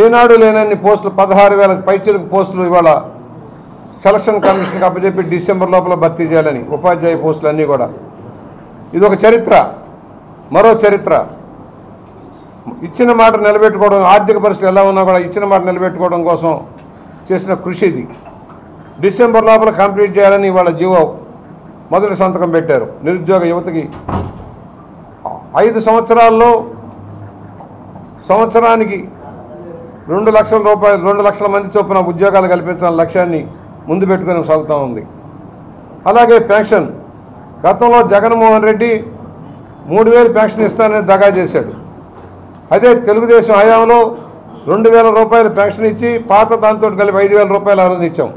ఏనాడు లేనన్ని పోస్టులు 16,000 పైచిలకు పోస్టులు ఇవాళ సెలక్షన్ కమిషన్కి అప్పచెప్పి డిసెంబర్ లోపల భర్తీ చేయాలని ఉపాధ్యాయ పోస్టులు అన్నీ కూడా. ఇది ఒక చరిత్ర, మరో చరిత్ర. ఇచ్చిన మాట నిలబెట్టుకోవడం, ఆర్థిక పరిస్థితి ఎలా ఉన్నా కూడా ఇచ్చిన మాట నిలబెట్టుకోవడం కోసం చేసిన కృషి ఇది. డిసెంబర్ లోపల కంప్లీట్ చేయాలని ఇవాళ జీవో మొదటి సంతకం పెట్టారు. నిరుద్యోగ యువతకి 5 సంవత్సరాల్లో సంవత్సరానికి 2 లక్షల రూపాయలు 2 లక్షల మంది చొప్పున ఉద్యోగాలు కల్పించాలన్న లక్ష్యాన్ని ముందు పెట్టుకుని సాగుతూ ఉంది. అలాగే పెన్షన్, గతంలో జగన్మోహన్ రెడ్డి 3,000 పెన్షన్ ఇస్తానని దగా చేశాడు. అదే తెలుగుదేశం హయాంలో 2,000 రూపాయలు పెన్షన్ ఇచ్చి పాత దాంతో కలిపి 5,000 రూపాయలు ఆ రోజు ఇచ్చాం.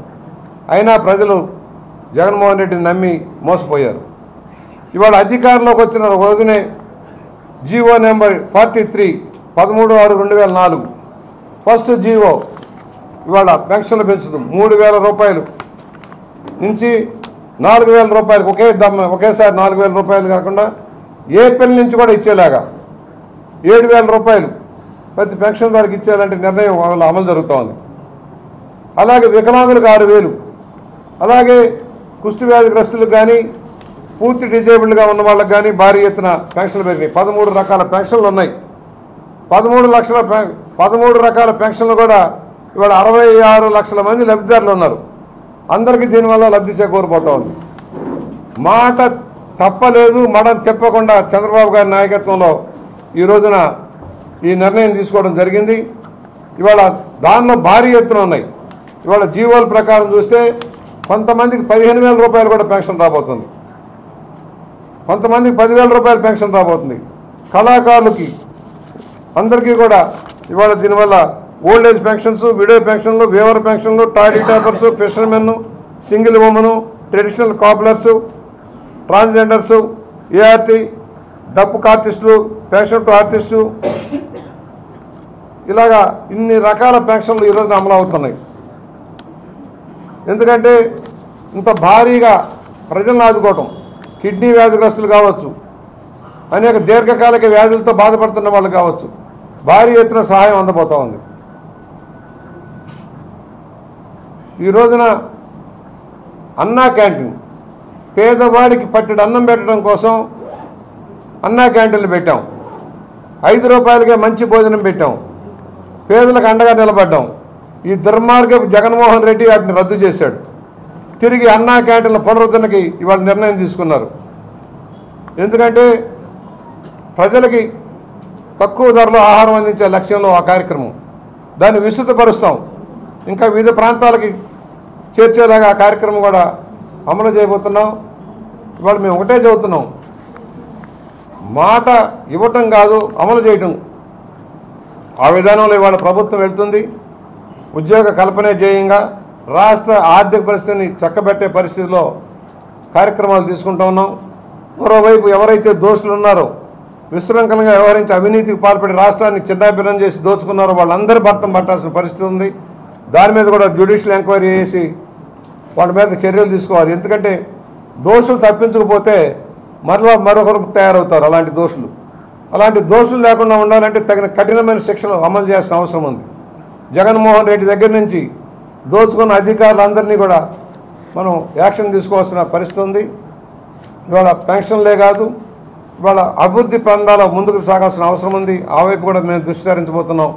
అయినా ప్రజలు జగన్మోహన్ రెడ్డిని నమ్మి మోసపోయారు. ఇవాళ అధికారంలోకి వచ్చిన రోజునే జీవో నెంబర్ 43 13/6/2004 ఫస్ట్ జీవో ఇవాళ పెన్షన్లు పెంచుతాం 3,000 రూపాయలు నుంచి 4,000 రూపాయలకు ఒకేసారి 4,000 రూపాయలు కాకుండా ఏప్రిల్ నుంచి కూడా ఇచ్చేలాగా 7,000 రూపాయలు ప్రతి పెన్షన్దారుకి ఇచ్చేయాలంటే నిర్ణయం వాళ్ళ అమలు జరుగుతూ ఉంది. అలాగే వికలాంగులకు 6,000, అలాగే కుష్టి వ్యాధిగ్రస్తులకు కానీ పూర్తి డిజేబుల్డ్గా ఉన్న వాళ్ళకి కానీ భారీ ఎత్తున పెన్షన్లు పెరిగినాయి. 13 రకాల పెన్షన్లు ఉన్నాయి. 13 రకాల పెన్షన్లు కూడా ఇవాళ 66 లక్షల మంది లబ్ధిదారులు ఉన్నారు. అందరికీ దీనివల్ల లబ్ధి చేకూరిపోతూ ఉంది. మాట తప్పలేదు, మడం తిప్పకుండా చంద్రబాబు గారి నాయకత్వంలో ఈ రోజున ఈ నిర్ణయం తీసుకోవడం జరిగింది. ఇవాళ దానిలో భారీ ఎత్తున ఉన్నాయి. ఇవాళ జీవోల ప్రకారం చూస్తే కొంతమందికి 15,000 రూపాయలు కూడా పెన్షన్ రాబోతుంది, కొంతమందికి 10,000 రూపాయలు పెన్షన్ రాబోతుంది. కళాకారులకి అందరికీ కూడా ఇవాళ దీనివల్ల ఓల్డ్ ఏజ్ పెన్షన్స్, విడో పెన్షన్లు, వేవర్ పెన్షన్లు, toddy tappers, fishermen, single women, traditional కాపులర్సు, ట్రాన్స్జెండర్సు, ఏఆర్టీ, డప్పు ఆర్టిస్టులు, పెన్షన్ టు ఆర్టిస్టు, ఇలాగా ఇన్ని రకాల పెన్షన్లు ఈరోజు అమలు అవుతున్నాయి. ఎందుకంటే ఇంత భారీగా ప్రజలను ఆదుకోవటం, కిడ్నీ వ్యాధిగ్రస్తులు కావచ్చు, అనేక దీర్ఘకాలిక వ్యాధులతో బాధపడుతున్న వాళ్ళు కావచ్చు, భారీ ఎత్తున సహాయం అందబోతూ ఉంది. ఈ రోజున అన్నా క్యాంటీన్, పేదవాడికి పట్టెడు అన్నం పెట్టడం కోసం అన్నా క్యాంటీన్లు పెట్టాం. 5 రూపాయలకే మంచి భోజనం పెట్టాం, పేదలకు అండగా నిలబడ్డాం. ఈ దుర్మార్గపు జగన్మోహన్ రెడ్డి వాటిని రద్దు చేశాడు. తిరిగి అన్నా క్యాంటీన్ల పునరుద్ధరణకి ఇవాళ నిర్ణయం తీసుకున్నారు. ఎందుకంటే ప్రజలకి తక్కువ ధరలో ఆహారం అందించే లక్ష్యంలో ఆ కార్యక్రమం, దాన్ని విస్తృతపరుస్తాం. ఇంకా వివిధ ప్రాంతాలకి చేర్చేలాగా ఆ కార్యక్రమం కూడా అమలు చేయబోతున్నాం. ఇవాళ మేము ఒకటే చెబుతున్నాం, మాట ఇవ్వటం కాదు అమలు చేయటం. ఆ విధానంలో ఇవాళ ప్రభుత్వం వెళ్తుంది. ఉద్యోగ కల్పనే ధ్యేయంగా రాష్ట్ర ఆర్థిక పరిస్థితిని చక్కబెట్టే పరిస్థితిలో కార్యక్రమాలు తీసుకుంటూ ఉన్నాం. మరోవైపు ఎవరైతే దోషులు ఉన్నారో, విశృంఖలంగా వ్యవహరించి అవినీతికి పాల్పడి రాష్ట్రాన్ని చిన్నాభిన్నం చేసి దోచుకున్నారో వాళ్ళందరూ భర్తం పట్టాల్సిన పరిస్థితి ఉంది. దాని మీద కూడా జ్యుడిషియల్ ఎంక్వైరీ చేసి వాళ్ళ మీద చర్యలు తీసుకోవాలి. ఎందుకంటే దోషులు తప్పించకపోతే మరొకరు తయారవుతారు అలాంటి దోషులు లేకుండా ఉండాలంటే తగిన కఠినమైన శిక్షలు అమలు చేయాల్సిన అవసరం ఉంది. జగన్మోహన్ రెడ్డి దగ్గర నుంచి దోచుకున్న అధికారులందరినీ కూడా మనం యాక్షన్ తీసుకోవాల్సిన పరిస్థితి ఉంది. ఇవాళ పెన్షన్లే కాదు, ఇవాళ అభివృద్ధి ప్రాంతాల ముందుకు సాగాల్సిన అవసరం ఉంది. ఆ వైపు కూడా మేము దృష్టి సారించబోతున్నాం.